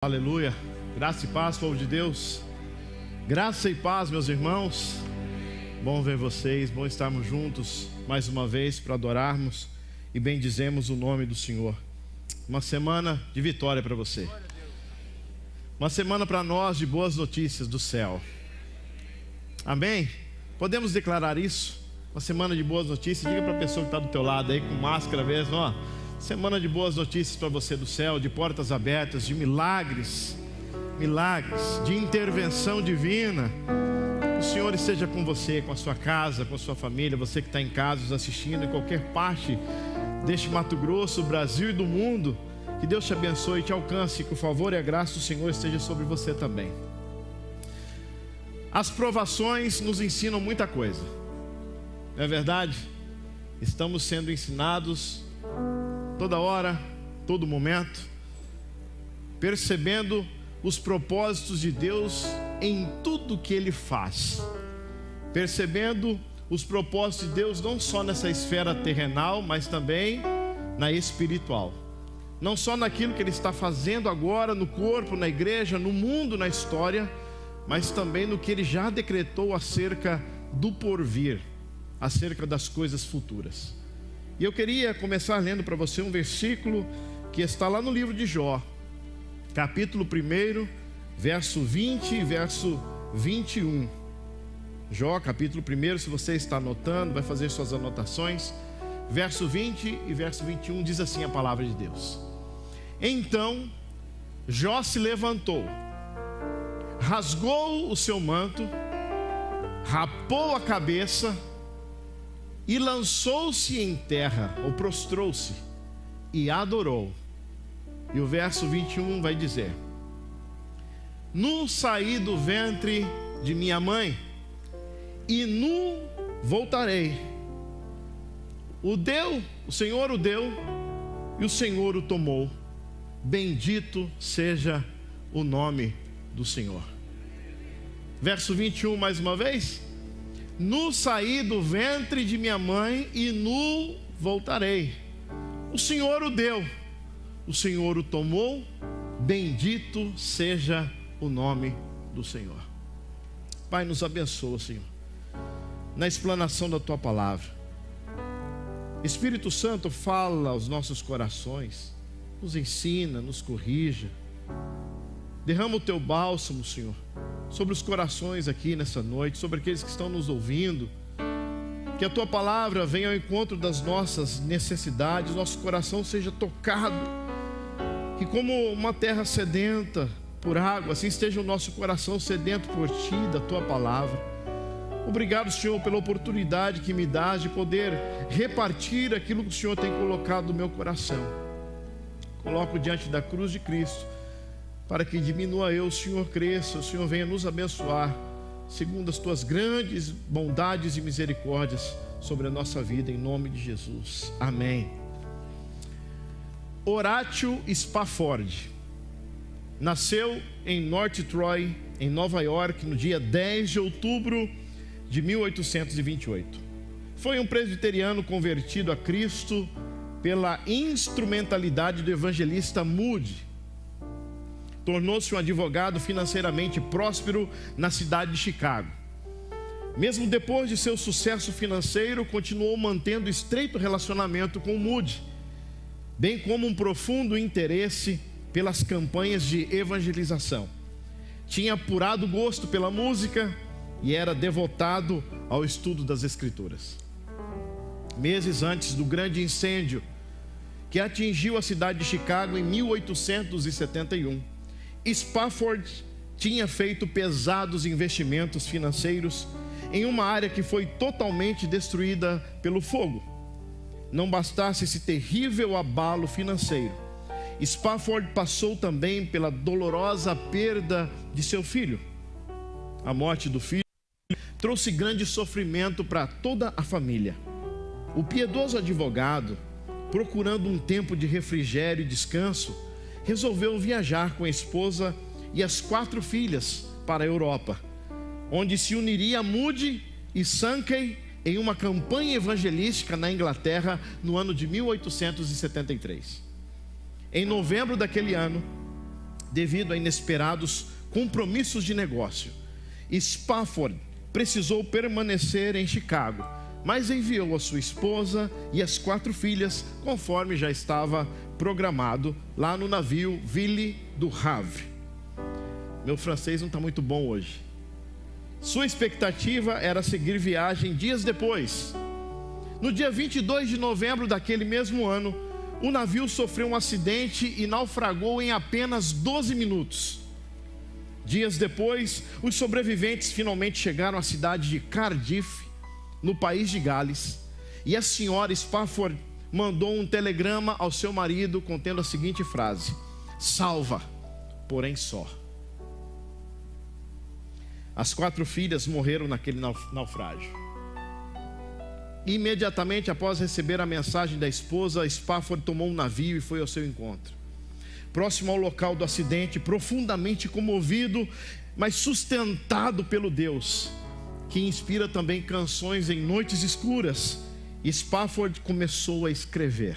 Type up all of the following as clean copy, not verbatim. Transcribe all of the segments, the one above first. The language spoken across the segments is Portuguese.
Aleluia, graça e paz, povo de Deus. Graça e paz, meus irmãos. Bom ver vocês, bom estarmos juntos mais uma vez para adorarmos e bendizemos o nome do Senhor. Uma semana de vitória para você, uma semana para nós de boas notícias do céu. Amém? Podemos declarar isso? Uma semana de boas notícias. Diga para a pessoa que está do teu lado aí, com máscara mesmo, ó. Semana de boas notícias para você do céu, de portas abertas, de milagres, de intervenção divina. Que o Senhor esteja com você, com a sua casa, com a sua família, você que está em casa nos assistindo, em qualquer parte deste Mato Grosso, Brasil e do mundo. Que Deus te abençoe e te alcance, que o favor e a graça do Senhor esteja sobre você também. As provações nos ensinam muita coisa, não é verdade? Estamos sendo ensinados toda hora, todo momento, percebendo os propósitos de Deus em tudo que Ele faz, percebendo os propósitos de Deus não só nessa esfera terrenal, mas também na espiritual, não só naquilo que Ele está fazendo agora no corpo, na igreja, no mundo, na história, mas também no que Ele já decretou acerca do porvir, acerca das coisas futuras. E eu queria começar lendo para você um versículo que está lá no livro de Jó, capítulo 1, verso 20 e verso 21. Jó, capítulo 1, se você está anotando, vai fazer suas anotações. Verso 20 e verso 21 diz assim a palavra de Deus: Então Jó se levantou, rasgou o seu manto, rapou a cabeça e lançou-se em terra, ou prostrou-se, e adorou. E o verso 21 vai dizer: Nu saí do ventre de minha mãe, e nu voltarei. O Senhor o deu, e o Senhor o tomou. Bendito seja o nome do Senhor. Verso 21 mais uma vez: Nu saí do ventre de minha mãe e nu voltarei. O Senhor o deu, o Senhor o tomou. Bendito seja o nome do Senhor. Pai, nos abençoa, Senhor, na explanação da Tua palavra. Espírito Santo, fala aos nossos corações, nos ensina, nos corrija. Derrama o Teu bálsamo, Senhor, sobre os corações aqui nessa noite, sobre aqueles que estão nos ouvindo. Que a Tua palavra venha ao encontro das nossas necessidades, nosso coração seja tocado, que como uma terra sedenta por água, assim esteja o nosso coração sedento por Ti, da Tua palavra. Obrigado, Senhor, pela oportunidade que me dás de poder repartir aquilo que o Senhor tem colocado no meu coração. Coloco diante da cruz de Cristo, para que diminua eu, o Senhor cresça, o Senhor venha nos abençoar, segundo as Tuas grandes bondades e misericórdias sobre a nossa vida, em nome de Jesus. Amém. Horatio Spafford nasceu em North Troy, em Nova York, no dia 10 de outubro de 1828. Foi um presbiteriano convertido a Cristo pela instrumentalidade do evangelista Moody. Tornou-se um advogado financeiramente próspero na cidade de Chicago. Mesmo depois de seu sucesso financeiro, continuou mantendo estreito relacionamento com Moody, bem como um profundo interesse pelas campanhas de evangelização. Tinha apurado gosto pela música e era devotado ao estudo das Escrituras. Meses antes do grande incêndio que atingiu a cidade de Chicago em 1871, Spafford tinha feito pesados investimentos financeiros em uma área que foi totalmente destruída pelo fogo. Não bastasse esse terrível abalo financeiro, Spafford passou também pela dolorosa perda de seu filho. A morte do filho trouxe grande sofrimento para toda a família. O piedoso advogado, procurando um tempo de refrigério e descanso, resolveu viajar com a esposa e as 4 filhas para a Europa, onde se uniria a Moody e Sankey em uma campanha evangelística na Inglaterra no ano de 1873. Em novembro daquele ano, devido a inesperados compromissos de negócio. Spafford precisou permanecer em Chicago, mas enviou a sua esposa e as 4 filhas, conforme já estava programado, lá no navio Ville du Havre. Meu francês não está muito bom hoje. Sua expectativa era seguir viagem dias depois. No dia 22 de novembro daquele mesmo ano, o navio sofreu um acidente e naufragou em apenas 12 minutos. Dias depois, os sobreviventes finalmente chegaram à cidade de Cardiff, no país de Gales, e a senhora Spafford mandou um telegrama ao seu marido contendo a seguinte frase: salva, porém só. As 4 filhas morreram naquele naufrágio. Imediatamente após receber a mensagem da esposa, Spafford tomou um navio e foi ao seu encontro. Próximo ao local do acidente, profundamente comovido, mas sustentado pelo Deus, que inspira também canções em noites escuras, Spafford começou a escrever.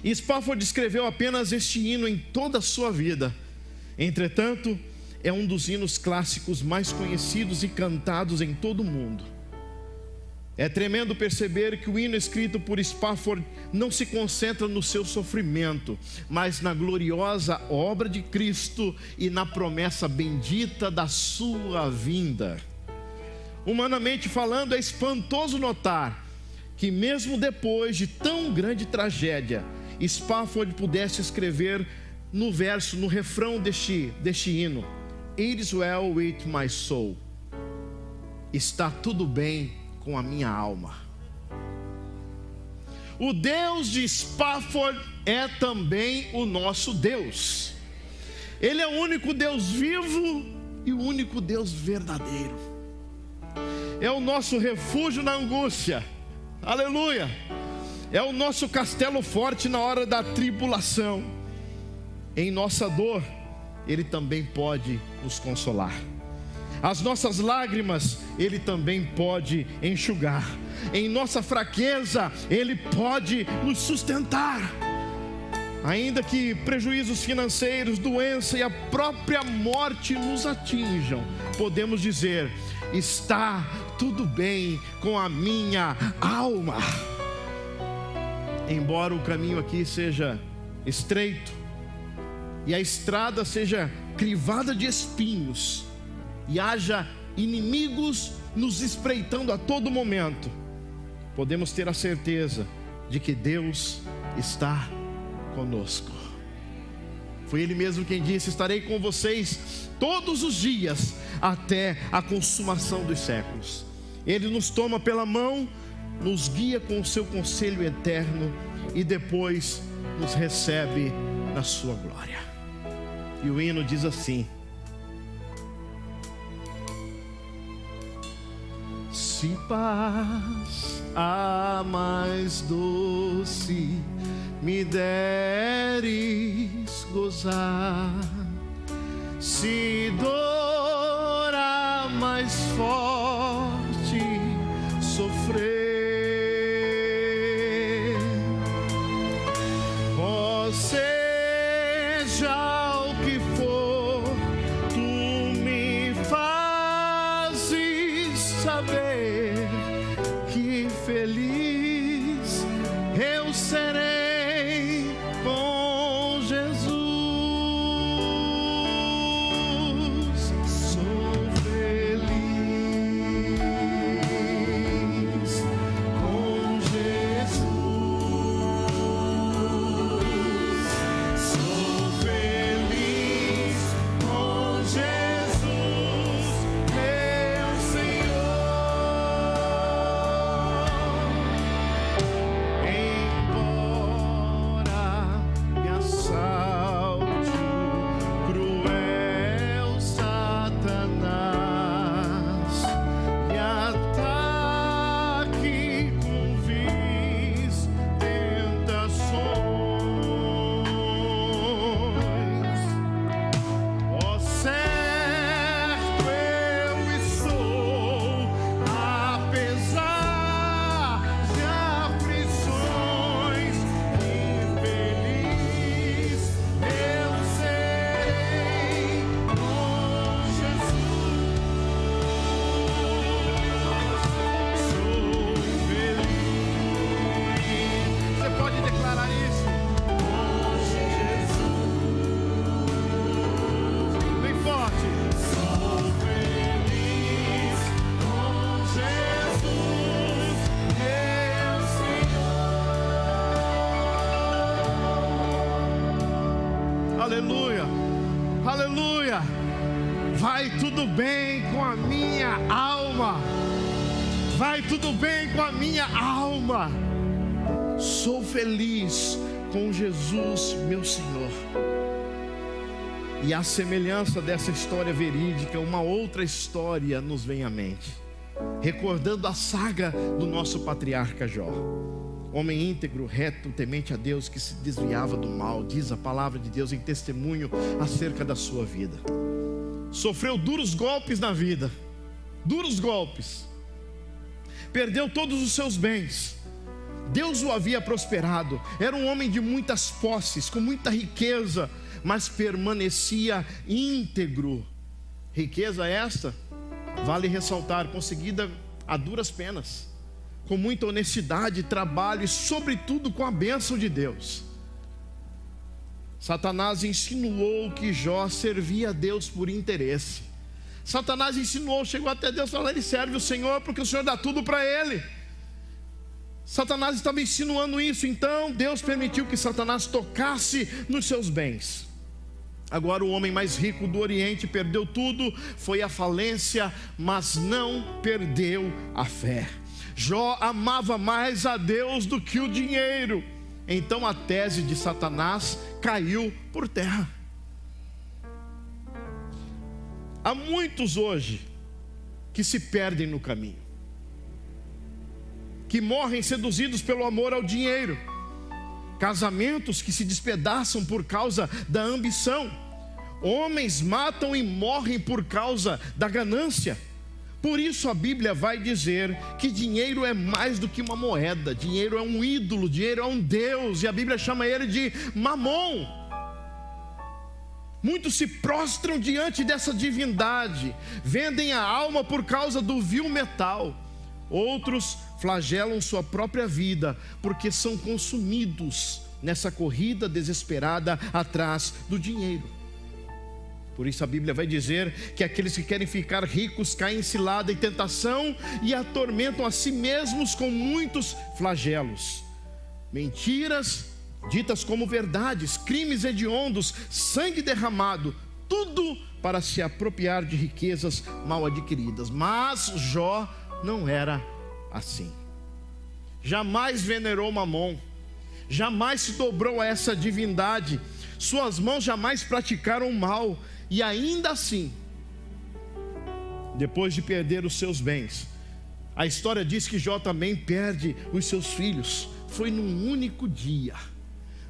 E Spafford escreveu apenas este hino em toda a sua vida. Entretanto, é um dos hinos clássicos mais conhecidos e cantados em todo o mundo. É tremendo perceber que o hino escrito por Spafford não se concentra no seu sofrimento, mas na gloriosa obra de Cristo e na promessa bendita da sua vinda. Humanamente falando, é espantoso notar que mesmo depois de tão grande tragédia, Spafford pudesse escrever no refrão deste hino: It is well with my soul. Está tudo bem com a minha alma. O Deus de Spafford é também o nosso Deus. Ele é o único Deus vivo e o único Deus verdadeiro. É o nosso refúgio na angústia. Aleluia! É o nosso castelo forte na hora da tribulação. Em nossa dor, Ele também pode nos consolar. As nossas lágrimas, Ele também pode enxugar. Em nossa fraqueza, Ele pode nos sustentar. Ainda que prejuízos financeiros, doença e a própria morte nos atinjam, podemos dizer: está tudo bem com a minha alma. Embora o caminho aqui seja estreito e a estrada seja crivada de espinhos, e haja inimigos nos espreitando a todo momento, podemos ter a certeza de que Deus está conosco. Foi Ele mesmo quem disse: estarei com vocês todos os dias até a consumação dos séculos. Ele nos toma pela mão, nos guia com o seu conselho eterno e depois nos recebe na sua glória. E o hino diz assim: se paz a mais doce me deres gozar, se dor a mais forte sofrer, ó, seja o que for, tu me fazes saber que feliz eu serei com Jesus. aleluia, aleluia. Vai tudo bem com a minha alma, vai tudo bem com a minha alma. Sou feliz com Jesus, meu Senhor. E à semelhança dessa história verídica, uma outra história nos vem à mente, recordando a saga do nosso patriarca Jó. Homem íntegro, reto, temente a Deus, que se desviava do mal, diz a palavra de Deus em testemunho acerca da sua vida. Sofreu duros golpes na vida, duros golpes. Perdeu todos os seus bens. Deus o havia prosperado. Era um homem de muitas posses, com muita riqueza, mas permanecia íntegro. Riqueza esta, vale ressaltar, conseguida a duras penas, com muita honestidade, trabalho e sobretudo com a bênção de Deus. Satanás insinuou que Jó servia a Deus por interesse. Satanás insinuou, chegou até Deus e falou: ele serve o Senhor porque o Senhor dá tudo para ele. Satanás estava insinuando isso. Então Deus permitiu que Satanás tocasse nos seus bens. Agora o homem mais rico do Oriente perdeu tudo, foi à falência, mas não perdeu a fé. Jó amava mais a Deus do que o dinheiro. Então a tese de Satanás caiu por terra. Há muitos hoje que se perdem no caminho, que morrem seduzidos pelo amor ao dinheiro, casamentos que se despedaçam por causa da ambição, homens matam e morrem por causa da ganância. Por isso a Bíblia vai dizer que dinheiro é mais do que uma moeda, dinheiro é um ídolo, dinheiro é um Deus, e a Bíblia chama ele de Mamon. Muitos se prostram diante dessa divindade, vendem a alma por causa do vil metal. Outros flagelam sua própria vida, porque são consumidos nessa corrida desesperada atrás do dinheiro. Por isso a Bíblia vai dizer que aqueles que querem ficar ricos caem em cilada e tentação e atormentam a si mesmos com muitos flagelos. Mentiras ditas como verdades, crimes hediondos, sangue derramado, tudo para se apropriar de riquezas mal adquiridas. Mas Jó não era assim. Jamais venerou Mamon, jamais se dobrou a essa divindade, suas mãos jamais praticaram o mal. E ainda assim, depois de perder os seus bens, a história diz que Jó também perde os seus filhos. Foi num único dia,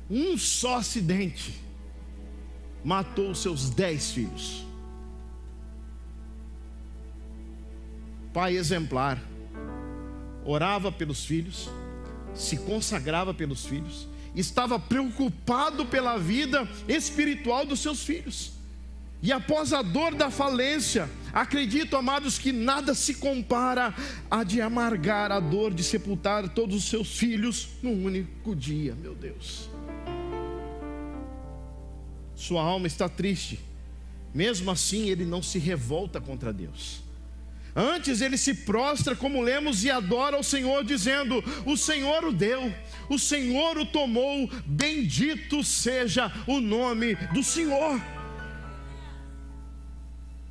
um só acidente matou os seus 10 filhos. Pai exemplar, orava pelos filhos, se consagrava pelos filhos, estava preocupado pela vida espiritual dos seus filhos. E após a dor da falência, acredito, amados, que nada se compara a de amargar a dor de sepultar todos os seus filhos num único dia. Meu Deus, sua alma está triste. Mesmo assim ele não se revolta contra Deus. Antes ele se prostra, como lemos, e adora ao Senhor, dizendo: o Senhor o deu, o Senhor o tomou, bendito seja o nome do Senhor.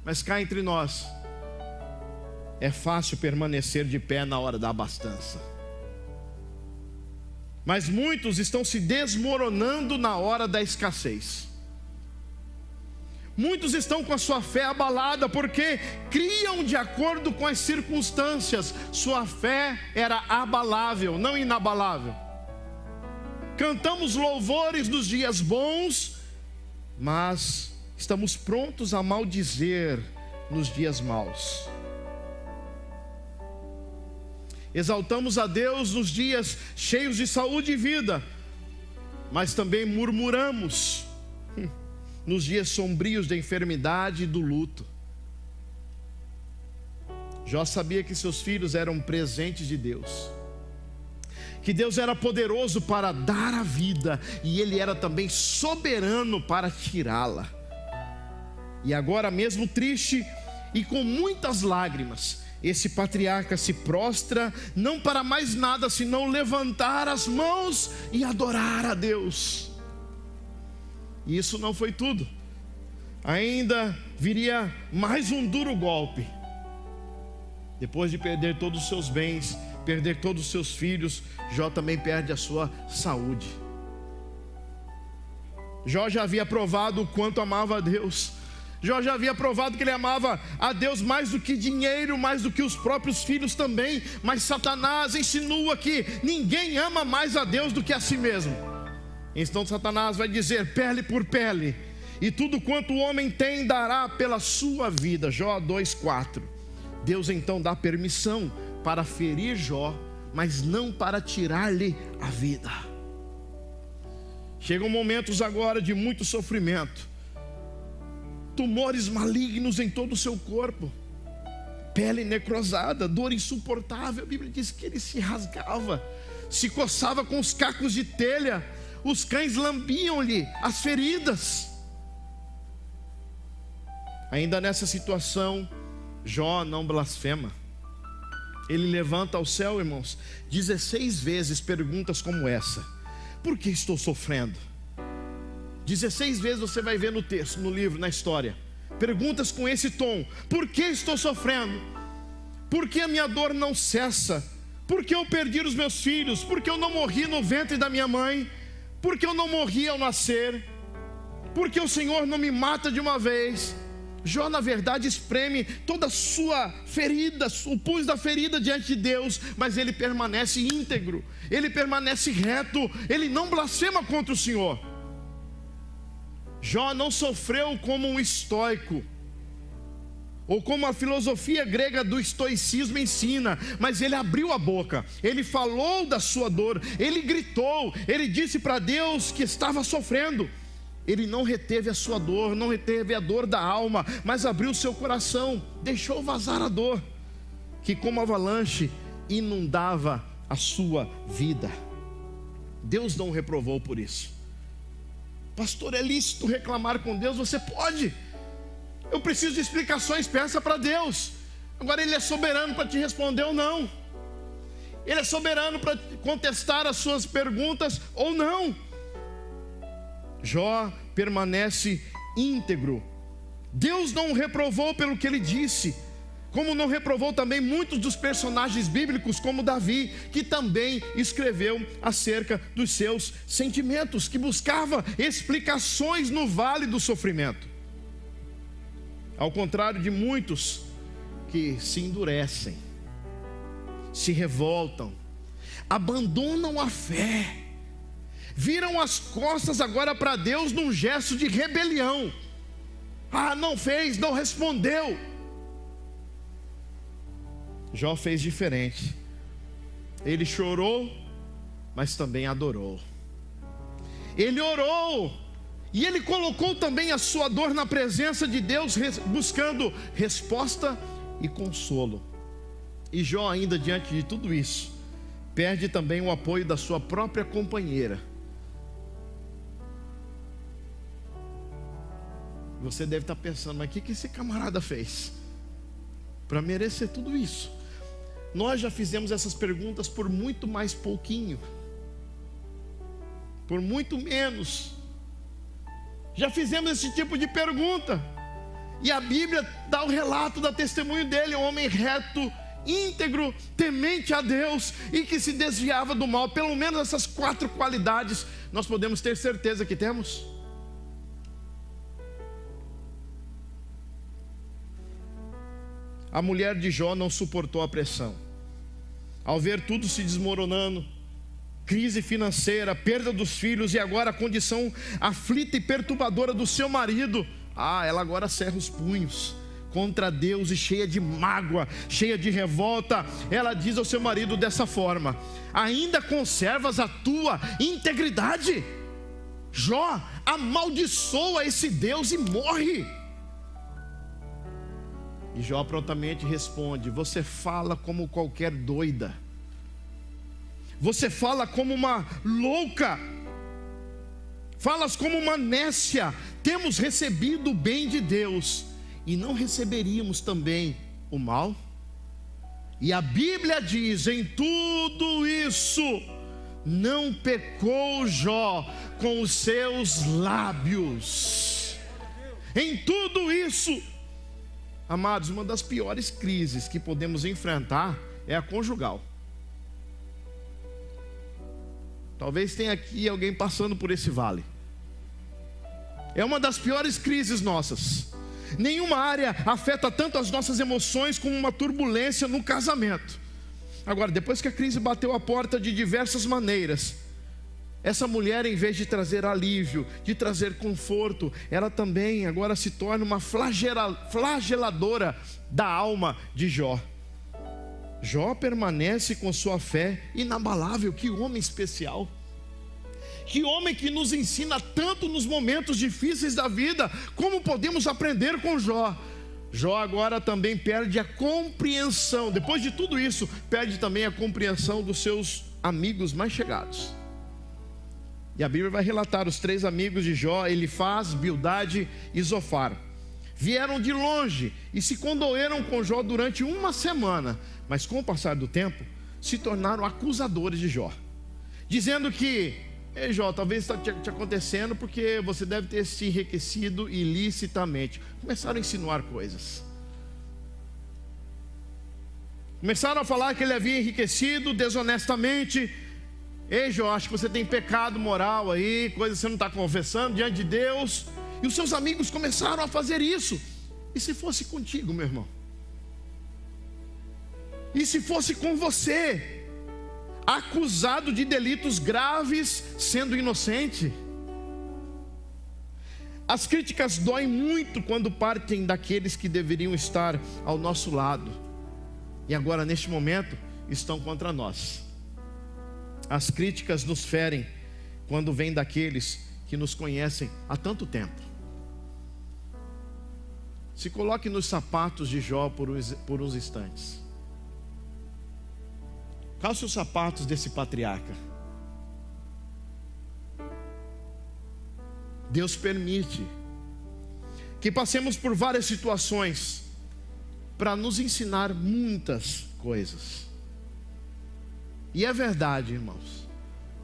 Mas cá entre nós, é fácil permanecer de pé na hora da abastança, mas muitos estão se desmoronando na hora da escassez. Muitos estão com a sua fé abalada, porque criam de acordo com as circunstâncias. Sua fé era abalável, não inabalável. Cantamos louvores nos dias bons, mas estamos prontos a maldizer nos dias maus. Exaltamos a Deus nos dias cheios de saúde e vida, mas também murmuramos nos dias sombrios da enfermidade e do luto. Jó sabia que seus filhos eram presentes de Deus, que Deus era poderoso para dar a vida, e Ele era também soberano para tirá-la. E agora, mesmo triste e com muitas lágrimas, esse patriarca se prostra, não para mais nada senão levantar as mãos e adorar a Deus. E isso não foi tudo. ainda viria mais um duro golpe. Depois de perder todos os seus bens, perder todos os seus filhos, Jó também perde a sua saúde. Jó já havia provado o quanto amava a Deus. Jó já havia provado que ele amava a Deus mais do que dinheiro, mais do que os próprios filhos também. Mas Satanás insinua que ninguém ama mais a Deus do que a si mesmo. Então Satanás vai dizer: pele por pele, e tudo quanto o homem tem dará pela sua vida. Jó 2:4. Deus então dá permissão para ferir Jó, mas não para tirar-lhe a vida. Chegam momentos agora de muito sofrimento, tumores malignos em todo o seu corpo, pele necrosada, dor insuportável. A Bíblia diz que ele se rasgava, se coçava com os cacos de telha, os cães lambiam-lhe as feridas. Ainda nessa situação, Jó não blasfema. Ele levanta ao céu, irmãos, 16 vezes perguntas como essa: por que estou sofrendo? 16 vezes você vai ver no texto, no livro, na história, perguntas com esse tom: por que estou sofrendo? Por que a minha dor não cessa? Por que eu perdi os meus filhos? Por que eu não morri no ventre da minha mãe? Por que eu não morri ao nascer? Por que o Senhor não me mata de uma vez? Jó, na verdade, espreme toda a sua ferida, o pus da ferida diante de Deus, mas ele permanece íntegro, ele permanece reto, ele não blasfema contra o Senhor. Jó não sofreu como um estoico, ou como a filosofia grega do estoicismo ensina, mas ele abriu a boca, ele falou da sua dor, ele gritou, ele disse para Deus que estava sofrendo. Ele não reteve a sua dor, não reteve a dor da alma, mas abriu o seu coração, deixou vazar a dor, que como avalanche inundava a sua vida. Deus não o reprovou por isso. Pastor, é lícito reclamar com Deus? Você pode. Eu preciso de explicações, peça para Deus. Agora Ele é soberano para te responder ou não. Ele é soberano para contestar as suas perguntas ou não. Jó permanece íntegro. Deus não o reprovou pelo que ele disse, como não reprovou também muitos dos personagens bíblicos, como Davi, que também escreveu acerca dos seus sentimentos, que buscava explicações no vale do sofrimento. Ao contrário de muitos que se endurecem, se revoltam, abandonam a fé, viram as costas agora para Deus num gesto de rebelião. Ah, não fez, não respondeu. Jó fez diferente. Ele chorou, mas também adorou. Ele orou, e ele colocou também a sua dor na presença de Deus, buscando resposta e consolo. E Jó, ainda diante de tudo isso, perde também o apoio da sua própria companheira. Você deve estar pensando: mas o que esse camarada fez para merecer tudo isso? Nós já fizemos essas perguntas por muito mais pouquinho, por muito menos. Já fizemos esse tipo de pergunta, e a Bíblia dá o relato da testemunho dele: um homem reto, íntegro, temente a Deus e que se desviava do mal. Pelo menos essas 4 qualidades nós podemos ter certeza que temos. A mulher de Jó não suportou a pressão. Ao ver tudo se desmoronando, crise financeira, perda dos filhos e agora a condição aflita e perturbadora do seu marido, ela agora cerra os punhos contra Deus, e cheia de mágoa, cheia de revolta, ela diz ao seu marido dessa forma: ainda conservas a tua integridade? Jó, amaldiçoa esse Deus e morre. E Jó prontamente responde: você fala como qualquer doida, você fala como uma louca, falas como uma nécia. Temos recebido o bem de Deus, e não receberíamos também o mal? E a Bíblia diz: em tudo isso não pecou Jó com os seus lábios. em tudo isso. Amados, uma das piores crises que podemos enfrentar é a conjugal. Talvez tenha aqui alguém passando por esse vale. É uma das piores crises nossas. Nenhuma área afeta tanto as nossas emoções como uma turbulência no casamento. Agora, depois que a crise bateu a porta de diversas maneiras, essa mulher, em vez de trazer alívio, de trazer conforto, ela também agora se torna uma flageladora da alma de Jó. Jó permanece com sua fé inabalável. Que homem especial! Que homem que nos ensina tanto nos momentos difíceis da vida. Como podemos aprender com Jó? Jó agora também perde a compreensão. Depois de tudo isso, perde também a compreensão dos seus amigos mais chegados. E a Bíblia vai relatar os 3 amigos de Jó, Elifaz, Bildade e Zofar. Vieram de longe e se condoeram com Jó durante uma semana, mas com o passar do tempo, se tornaram acusadores de Jó, dizendo que: ei Jó, talvez está te acontecendo porque você deve ter se enriquecido ilicitamente. Começaram a insinuar coisas. Começaram a falar que ele havia enriquecido desonestamente. Ei Jó, acho que você tem pecado moral aí, coisa que você não está confessando diante de Deus. E os seus amigos começaram a fazer isso. E se fosse contigo, meu irmão? E se fosse com você, acusado de delitos graves, sendo inocente? As críticas doem muito quando partem daqueles que deveriam estar ao nosso lado, e agora neste momento estão contra nós. As críticas nos ferem quando vêm daqueles que nos conhecem há tanto tempo. Se coloque nos sapatos de Jó por uns instantes. Calce os sapatos desse patriarca. Deus permite que passemos por várias situações para nos ensinar muitas coisas. E é verdade, irmãos,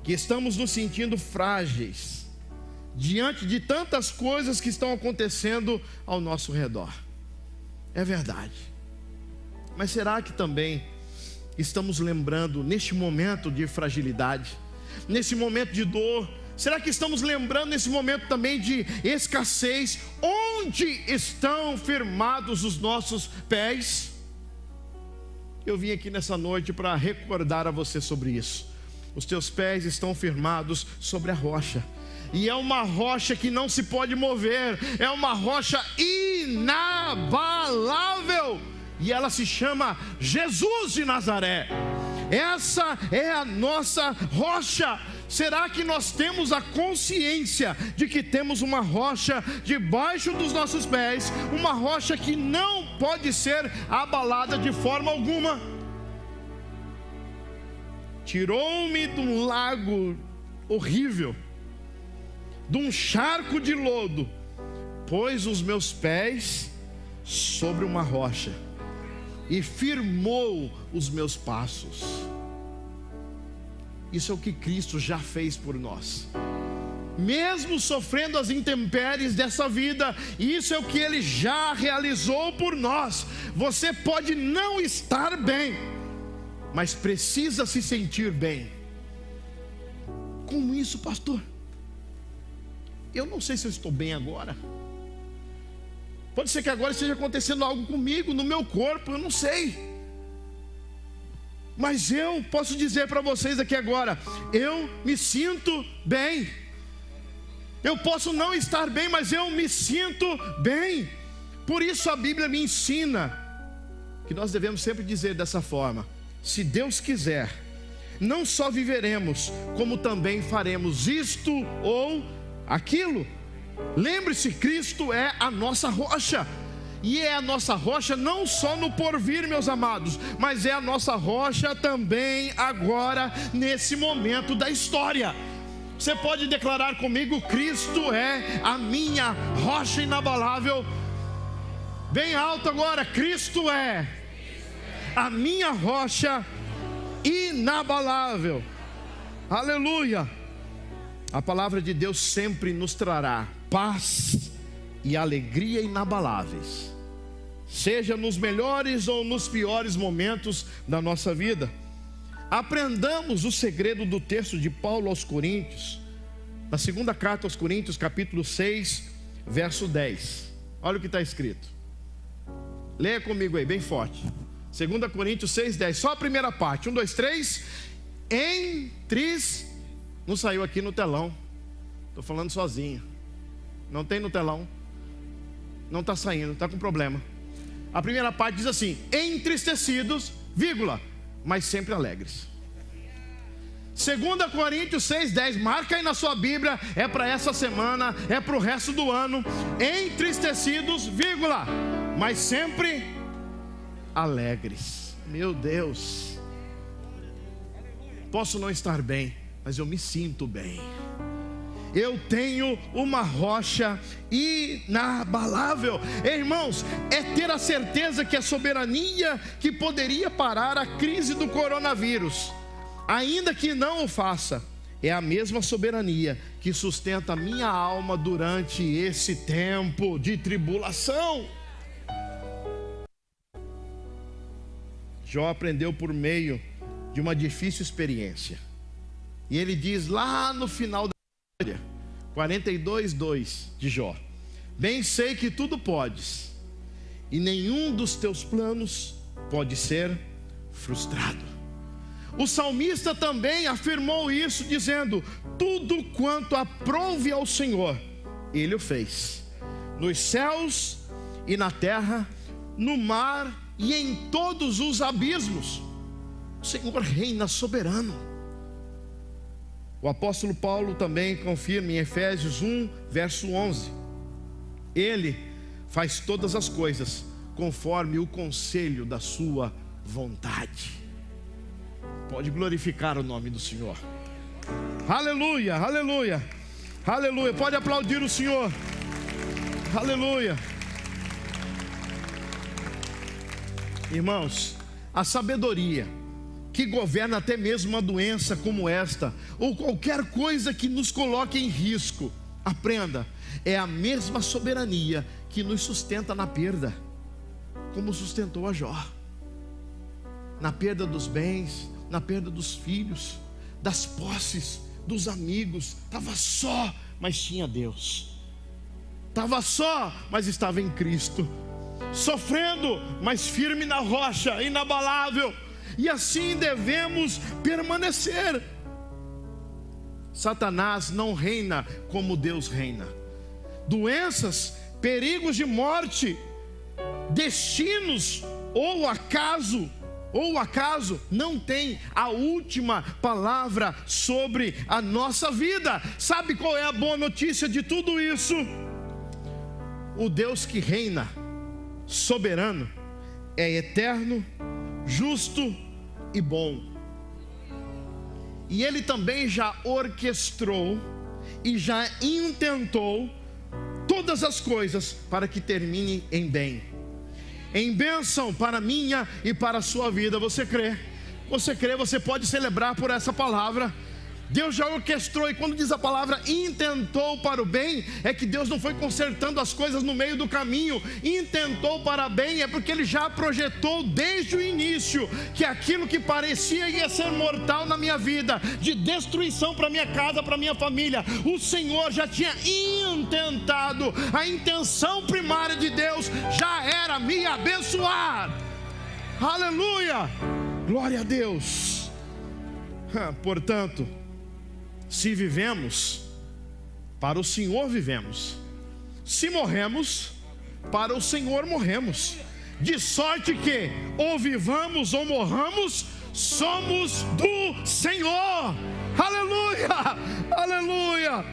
que estamos nos sentindo frágeis diante de tantas coisas que estão acontecendo ao nosso redor. É verdade. Mas será que também estamos lembrando, neste momento de fragilidade, nesse momento de dor, será que estamos lembrando nesse momento também de escassez, onde estão firmados os nossos pés? Eu vim aqui nessa noite para recordar a você sobre isso. Os teus pés estão firmados sobre a rocha, e é uma rocha que não se pode mover, é uma rocha inabalável, e ela se chama Jesus de Nazaré. Essa é a nossa rocha. Será que nós temos a consciência de que temos uma rocha debaixo dos nossos pés, uma rocha que não pode ser abalada de forma alguma? Tirou-me de um lago horrível, de um charco de lodo, pôs os meus pés sobre uma rocha e firmou os meus passos. Isso é o que Cristo já fez por nós. Mesmo sofrendo as intempéries dessa vida, isso é o que Ele já realizou por nós. Você pode não estar bem, mas precisa se sentir bem. Como isso, pastor? Eu não sei se eu estou bem agora. Pode ser que agora esteja acontecendo algo comigo, no meu corpo, eu não sei. Mas eu posso dizer para vocês aqui agora, eu me sinto bem. Eu posso não estar bem, mas eu me sinto bem. Por isso a Bíblia me ensina que nós devemos sempre dizer dessa forma: se Deus quiser, não só viveremos, como também faremos isto ou aquilo. Lembre-se, Cristo é a nossa rocha. E é a nossa rocha não só no porvir, meus amados, mas é a nossa rocha também agora, nesse momento da história. Você pode declarar comigo: Cristo é a minha rocha inabalável. Bem alto agora: Cristo é a minha rocha inabalável. Aleluia. A palavra de Deus sempre nos trará paz e alegria inabaláveis, seja nos melhores ou nos piores momentos da nossa vida. Aprendamos o segredo do texto de Paulo aos Coríntios, na segunda carta aos Coríntios, capítulo 6, verso 10. Olha o que está escrito. Leia comigo aí, bem forte. 2 Coríntios 6, 10. Só a primeira parte. 1, 2, 3. Não saiu aqui no telão. Estou falando sozinho. Não tem no telão. Não está saindo, está com problema. A primeira parte diz assim: entristecidos, vírgula, mas sempre alegres. 2 Coríntios 6,10, marca aí na sua Bíblia, é para essa semana, é para o resto do ano. Entristecidos, vírgula, mas sempre alegres. Meu Deus, posso não estar bem, mas eu me sinto bem. Eu tenho uma rocha inabalável. Irmãos, é ter a certeza que a soberania que poderia parar a crise do coronavírus, ainda que não o faça, é a mesma soberania que sustenta a minha alma durante esse tempo de tribulação. Jó aprendeu por meio de uma difícil experiência. E ele diz lá no final da 42:2 de Jó: bem sei que tudo podes, e nenhum dos teus planos pode ser frustrado. O salmista também afirmou isso, dizendo: tudo quanto aprouve ao Senhor, Ele o fez, nos céus e na terra, no mar e em todos os abismos. O Senhor reina soberano. O apóstolo Paulo também confirma em Efésios 1, verso 11: Ele faz todas as coisas conforme o conselho da sua vontade. Pode glorificar o nome do Senhor. Aleluia, aleluia, aleluia. Pode aplaudir o Senhor. Aleluia. Irmãos, a sabedoria que governa até mesmo uma doença como esta, ou qualquer coisa que nos coloque em risco, aprenda, é a mesma soberania que nos sustenta na perda, como sustentou a Jó. Na perda dos bens, na perda dos filhos, das posses, dos amigos. Estava só, mas tinha Deus. Estava só, mas estava em Cristo. Sofrendo, mas firme na rocha, inabalável. E assim devemos permanecer. Satanás não reina como Deus reina. Doenças, perigos de morte, destinos ou acaso não tem a última palavra sobre a nossa vida. Sabe qual é a boa notícia de tudo isso? O Deus que reina soberano é eterno, justo e bom. E Ele também já orquestrou e já intentou todas as coisas para que termine em bem, em bênção para a minha e para a sua vida. Você crê? Você crê? Você pode celebrar por essa palavra. Deus já orquestrou, e quando diz a palavra intentou para o bem, é que Deus não foi consertando as coisas no meio do caminho. Intentou para bem é porque Ele já projetou desde o início que aquilo que parecia ia ser mortal na minha vida, de destruição para minha casa, para minha família, o Senhor já tinha intentado. A intenção primária de Deus já era me abençoar. Aleluia, glória a Deus. Portanto, se vivemos, para o Senhor vivemos. Se morremos, para o Senhor morremos. De sorte que, ou vivamos ou morramos, somos do Senhor. Aleluia, aleluia.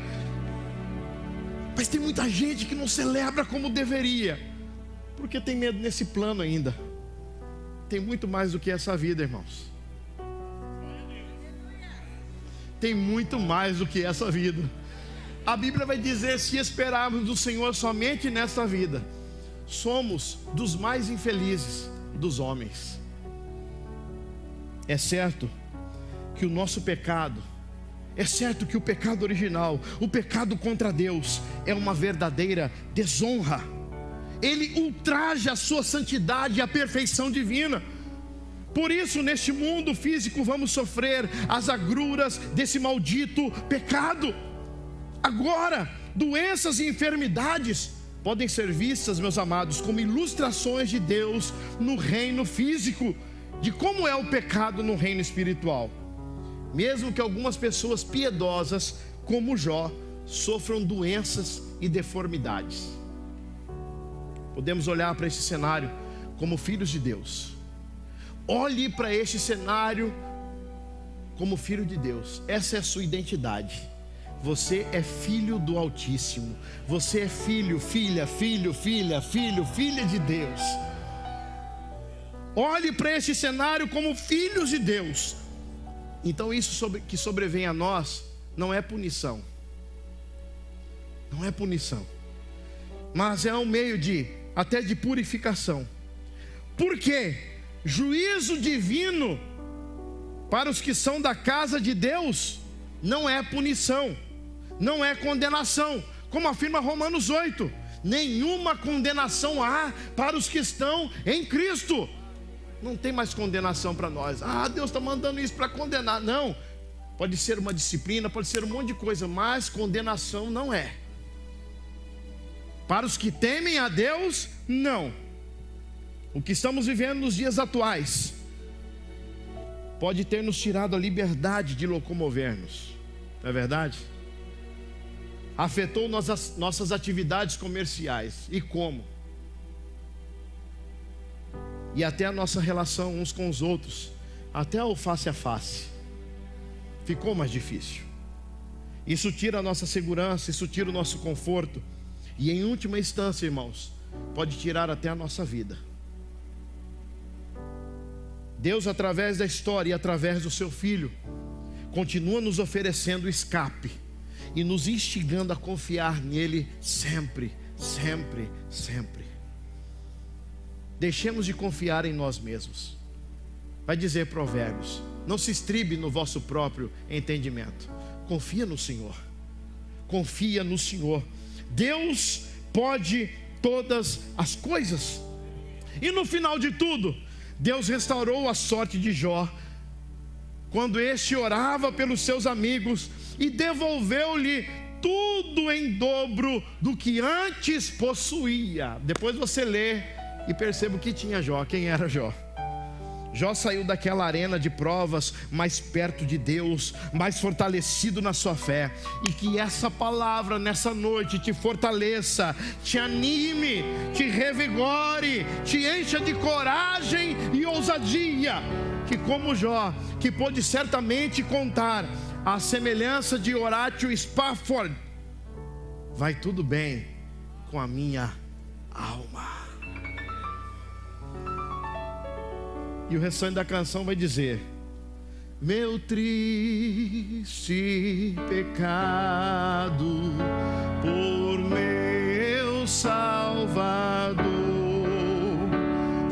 Mas tem muita gente que não celebra como deveria, porque tem medo nesse plano ainda. Tem muito mais do que essa vida, irmãos. Tem muito mais do que essa vida. A Bíblia vai dizer: se esperarmos do Senhor somente nesta vida, somos dos mais infelizes dos homens. É certo que o nosso pecado É certo que o pecado original, o pecado contra Deus, é uma verdadeira desonra. Ele ultraja a sua santidade e a perfeição divina. Por isso, neste mundo físico, vamos sofrer as agruras desse maldito pecado. Agora, doenças e enfermidades podem ser vistas, meus amados, como ilustrações de Deus no reino físico, de como é o pecado no reino espiritual. Mesmo que algumas pessoas piedosas, como Jó, sofram doenças e deformidades. Podemos olhar para esse cenário como filhos de Deus. Olhe para este cenário como filho de Deus. Essa é a sua identidade. Você é filho do Altíssimo. Você é filho, filha de Deus. Olhe para este cenário como filhos de Deus. Então isso que sobrevém a nós não é punição. Não é punição. Mas é um meio até de purificação. Por quê? Juízo divino para os que são da casa de Deus não é punição, não é condenação, como afirma Romanos 8. Nenhuma condenação há para os que estão em Cristo. Não tem mais condenação para nós. Deus está mandando isso para condenar. Não, pode ser uma disciplina, pode ser um monte de coisa, mas condenação não é. Para os que temem a Deus, não. O que estamos vivendo nos dias atuais pode ter nos tirado a liberdade de locomover-nos, não é verdade? Afetou nossas atividades comerciais. E como? E até a nossa relação uns com os outros, até o face a face, ficou mais difícil. Isso tira a nossa segurança, isso tira o nosso conforto. E em última instância, irmãos, pode tirar até a nossa vida. Deus, através da história e através do seu Filho, continua nos oferecendo escape e nos instigando a confiar nele sempre, sempre, sempre. Deixemos de confiar em nós mesmos. Vai dizer Provérbios: não se estribe no vosso próprio entendimento. Confia no Senhor. Confia no Senhor. Deus pode todas as coisas. E no final de tudo, Deus restaurou a sorte de Jó, quando este orava pelos seus amigos, e devolveu-lhe tudo em dobro do que antes possuía. Depois você lê e perceba o que tinha Jó, quem era Jó. Jó saiu daquela arena de provas mais perto de Deus, mais fortalecido na sua fé. E que essa palavra nessa noite te fortaleça, te anime, te revigore, te encha de coragem e ousadia. Que como Jó, que pôde certamente contar a semelhança de Horatio Spafford, vai tudo bem com a minha alma. E o restante da canção vai dizer: meu triste pecado por meu Salvador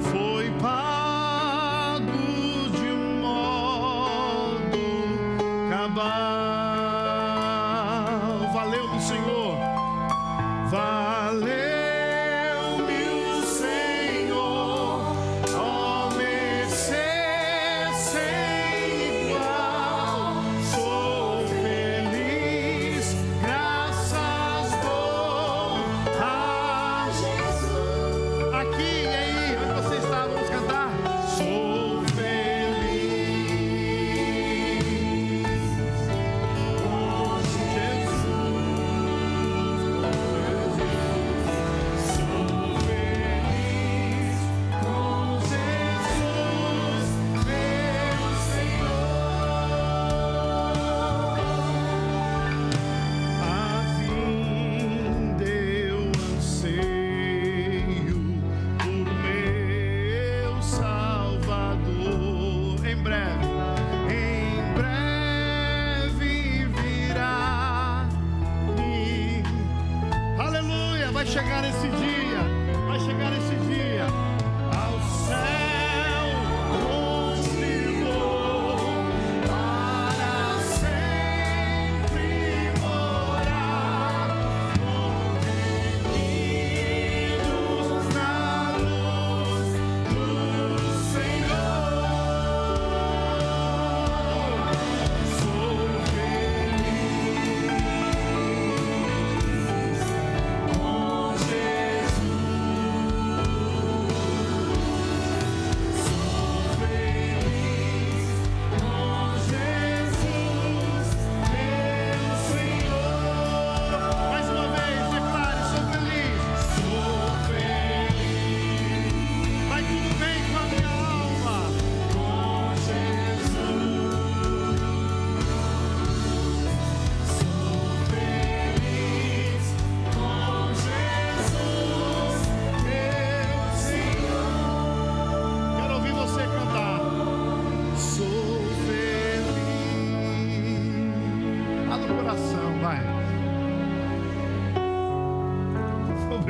foi pago de modo cabal. Valeu do Senhor, valeu.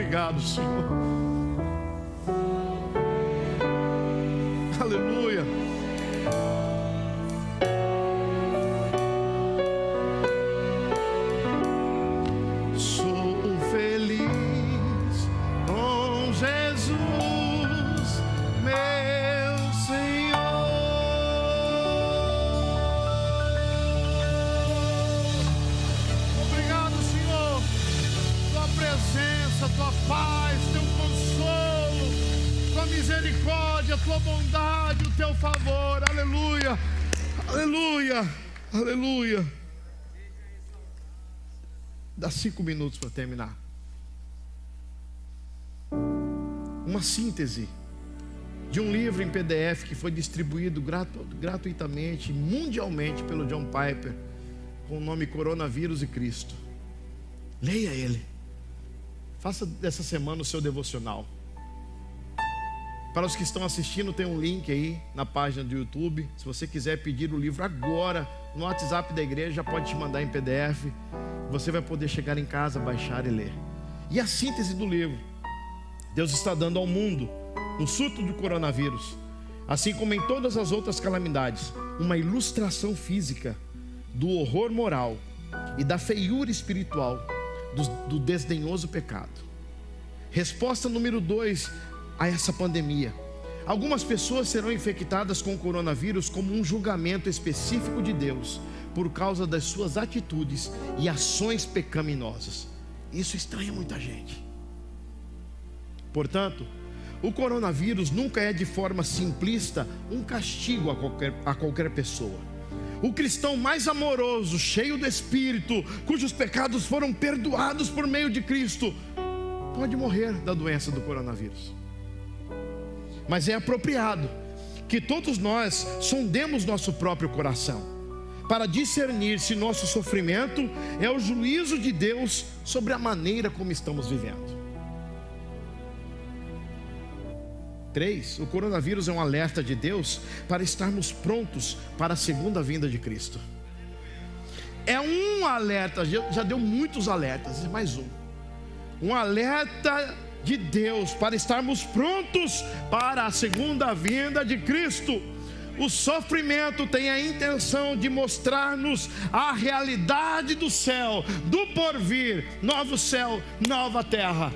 Obrigado, Senhor. Aleluia. Sou feliz com Jesus, meu Senhor. Obrigado, Senhor. Tua presença, tua paz, teu consolo, tua misericórdia, tua bondade, o teu favor. Aleluia, aleluia, aleluia. Dá 5 minutos para terminar. Uma síntese de um livro em PDF que foi distribuído gratuitamente, mundialmente, pelo John Piper, com o nome Coronavírus e Cristo. Leia ele. Faça dessa semana o seu devocional. Para os que estão assistindo, tem um link aí na página do YouTube. Se você quiser pedir o livro agora no WhatsApp da igreja, já pode te mandar em PDF. Você vai poder chegar em casa, baixar e ler. E a síntese do livro: Deus está dando ao mundo, no surto do coronavírus, assim como em todas as outras calamidades, uma ilustração física do horror moral e da feiura espiritual do desdenhoso pecado. Resposta número 2 a essa pandemia: algumas pessoas serão infectadas com o coronavírus como um julgamento específico de Deus, por causa das suas atitudes e ações pecaminosas. Isso estranha muita gente. Portanto, o coronavírus nunca é de forma simplista um castigo a qualquer pessoa. O cristão mais amoroso, cheio do Espírito, cujos pecados foram perdoados por meio de Cristo, pode morrer da doença do coronavírus. Mas é apropriado que todos nós sondemos nosso próprio coração, para discernir se nosso sofrimento é o juízo de Deus sobre a maneira como estamos vivendo. 3. O coronavírus é um alerta de Deus para estarmos prontos para a segunda vinda de Cristo. É um alerta, já deu muitos alertas, mais um. Um alerta de Deus para estarmos prontos para a segunda vinda de Cristo. O sofrimento tem a intenção de mostrar-nos a realidade do céu, do porvir, novo céu, nova terra,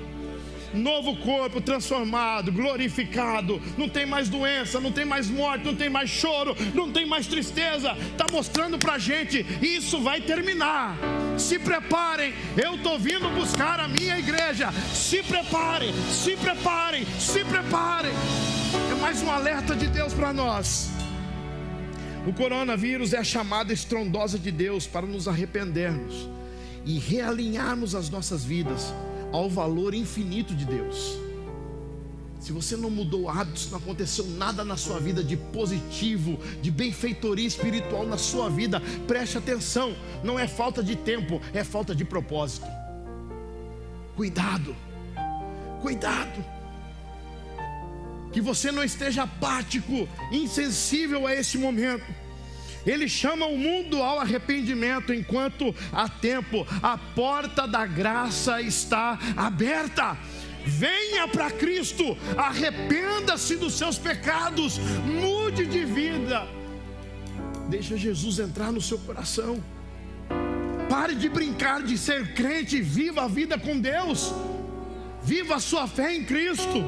novo corpo transformado, glorificado. Não tem mais doença, não tem mais morte, não tem mais choro, não tem mais tristeza. Está mostrando para a gente: isso vai terminar. Se preparem, eu estou vindo buscar a minha igreja. Se preparem, se preparem, se preparem. É mais um alerta de Deus para nós. O coronavírus é a chamada estrondosa de Deus para nos arrependermos e realinharmos as nossas vidas ao valor infinito de Deus. Se você não mudou hábitos, não aconteceu nada na sua vida de positivo, de benfeitoria espiritual na sua vida, preste atenção: não é falta de tempo, é falta de propósito. Cuidado, cuidado, que você não esteja apático, insensível a esse momento. Ele chama o mundo ao arrependimento enquanto há tempo. A porta da graça está aberta. Venha para Cristo, arrependa-se dos seus pecados, mude de vida. Deixa Jesus entrar no seu coração. Pare de brincar de ser crente, viva a vida com Deus. Viva a sua fé em Cristo.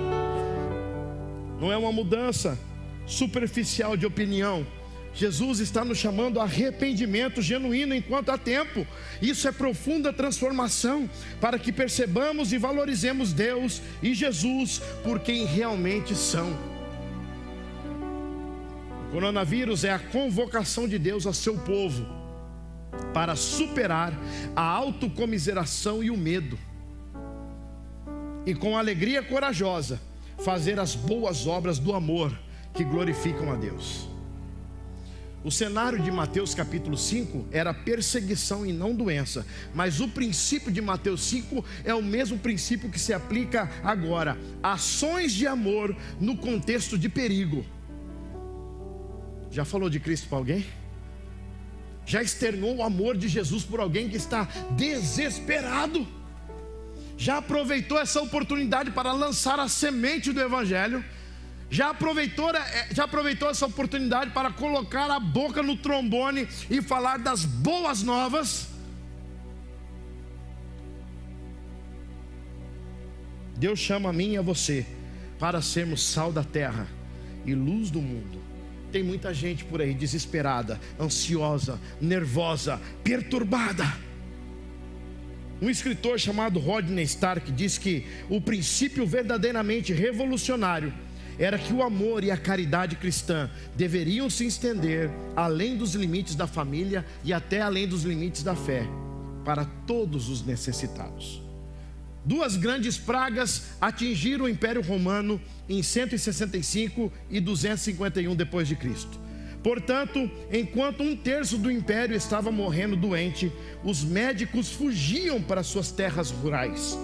Não é uma mudança superficial de opinião. Jesus está nos chamando a arrependimento genuíno enquanto há tempo. Isso é profunda transformação, para que percebamos e valorizemos Deus e Jesus por quem realmente são. O coronavírus é a convocação de Deus a seu povo para superar a autocomiseração e o medo, e com alegria corajosa fazer as boas obras do amor que glorificam a Deus. O cenário de Mateus capítulo 5 era perseguição e não doença, mas o princípio de Mateus 5 é o mesmo princípio que se aplica agora: ações de amor no contexto de perigo. Já falou de Cristo para alguém? Já externou o amor de Jesus por alguém que está desesperado? já aproveitou essa oportunidade para lançar a semente do Evangelho, já aproveitou essa oportunidade para colocar a boca no trombone e falar das boas novas. Deus chama a mim e a você para sermos sal da terra e luz do mundo. Tem muita gente por aí desesperada, ansiosa, nervosa, perturbada. Um escritor chamado Rodney Stark diz que o princípio verdadeiramente revolucionário era que o amor e a caridade cristã deveriam se estender além dos limites da família e até além dos limites da fé, para todos os necessitados. Duas grandes pragas atingiram o Império Romano em 165 e 251 depois de Cristo. Portanto, enquanto 1/3 do império estava morrendo doente, os médicos fugiam para suas terras rurais.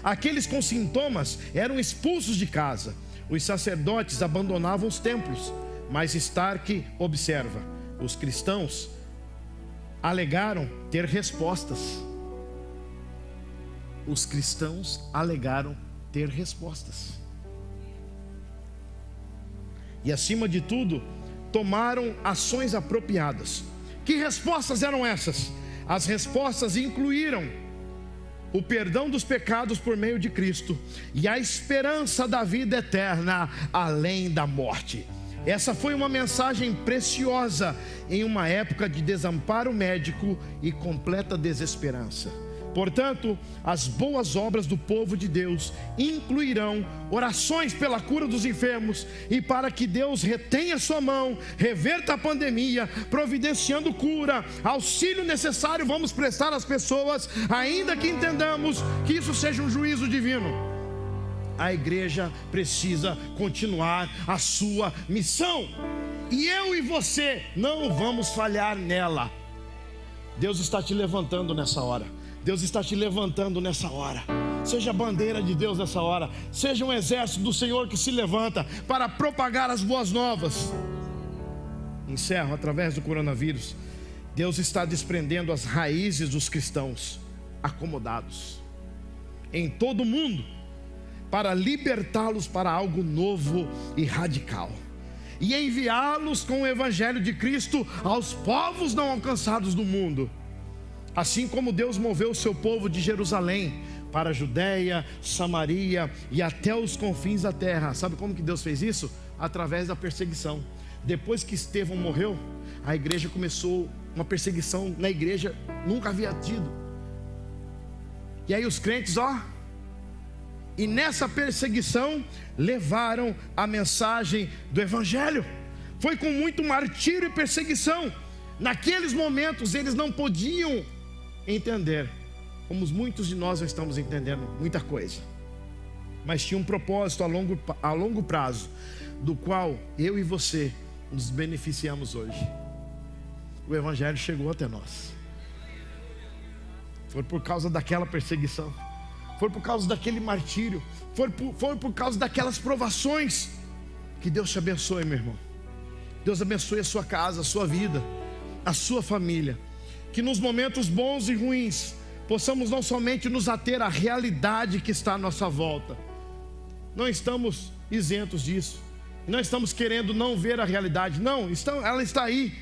Aqueles com sintomas eram expulsos de casa. Os sacerdotes abandonavam os templos. Mas Stark observa: os cristãos alegaram ter respostas. Os cristãos alegaram ter respostas. E acima de tudo, tomaram ações apropriadas. Que respostas eram essas? As respostas incluíram o perdão dos pecados por meio de Cristo e a esperança da vida eterna além da morte. Essa foi uma mensagem preciosa em uma época de desamparo médico e completa desesperança. Portanto, as boas obras do povo de Deus incluirão orações pela cura dos enfermos e para que Deus retenha sua mão, reverta a pandemia, providenciando cura, auxílio necessário vamos prestar às pessoas, ainda que entendamos que isso seja um juízo divino. A igreja precisa continuar a sua missão, e eu e você não vamos falhar nela. Deus está te levantando nessa hora. Deus está te levantando nessa hora. Seja a bandeira de Deus nessa hora. Seja um exército do Senhor que se levanta para propagar as boas novas. Encerro através do coronavírus. Deus está desprendendo as raízes dos cristãos acomodados em todo o mundo, para libertá-los para algo novo e radical, e enviá-los com o Evangelho de Cristo aos povos não alcançados do mundo. Assim como Deus moveu o seu povo de Jerusalém para a Judéia, Samaria e até os confins da terra. Sabe como que Deus fez isso? Através da perseguição. Depois que Estevão morreu, a igreja começou uma perseguição na igreja, nunca havia tido. E aí os crentes, e nessa perseguição levaram a mensagem do Evangelho. Foi com muito martírio e perseguição. Naqueles momentos eles não podiam entender, como muitos de nós já estamos entendendo muita coisa, mas tinha um propósito a longo prazo, do qual eu e você nos beneficiamos hoje. O Evangelho chegou até nós. Foi por causa daquela perseguição, foi por causa daquele martírio, foi por causa daquelas provações. Que Deus te abençoe, meu irmão. Deus abençoe a sua casa, a sua vida, a sua família. Que nos momentos bons e ruins possamos não somente nos ater à realidade que está à nossa volta. Não estamos isentos disso. Não estamos querendo não ver a realidade. Não, ela está aí.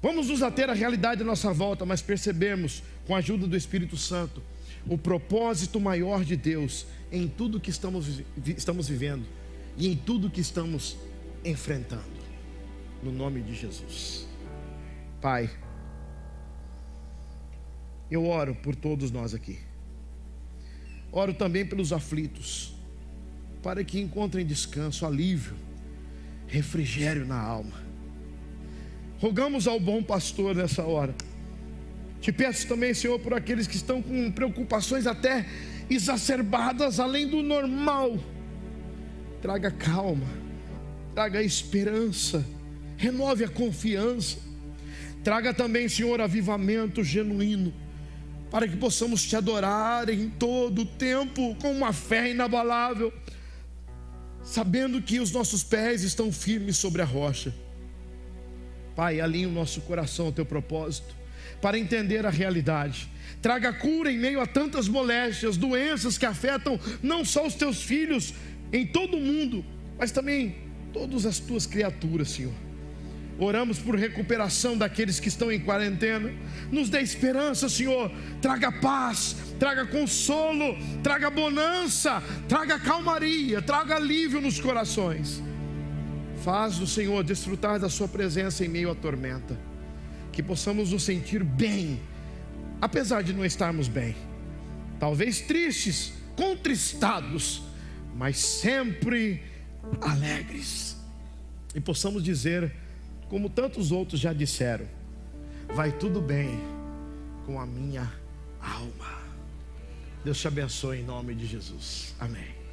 Vamos nos ater à realidade à nossa volta, mas percebemos, com a ajuda do Espírito Santo, o propósito maior de Deus em tudo que estamos vivendo e em tudo que estamos enfrentando. No nome de Jesus. Pai, eu oro por todos nós aqui. Oro também pelos aflitos, para que encontrem descanso, alívio, refrigério na alma. Rogamos ao bom pastor nessa hora. Te peço também, Senhor, por aqueles que estão com preocupações até exacerbadas, além do normal. Traga calma, traga esperança, renove a confiança. Traga também, Senhor, avivamento genuíno, para que possamos te adorar em todo o tempo, com uma fé inabalável, sabendo que os nossos pés estão firmes sobre a rocha. Pai, alinha o nosso coração ao teu propósito, para entender a realidade. Traga cura em meio a tantas moléstias, doenças que afetam não só os teus filhos em todo o mundo, mas também todas as tuas criaturas, Senhor. Oramos por recuperação daqueles que estão em quarentena. Nos dê esperança, Senhor. Traga paz, traga consolo, traga bonança, traga calmaria, traga alívio nos corações. Faz o Senhor desfrutar da sua presença em meio à tormenta. Que possamos nos sentir bem, apesar de não estarmos bem. Talvez tristes, contristados, mas sempre alegres. E possamos dizer, como tantos outros já disseram: vai tudo bem com a minha alma. Deus te abençoe em nome de Jesus. Amém.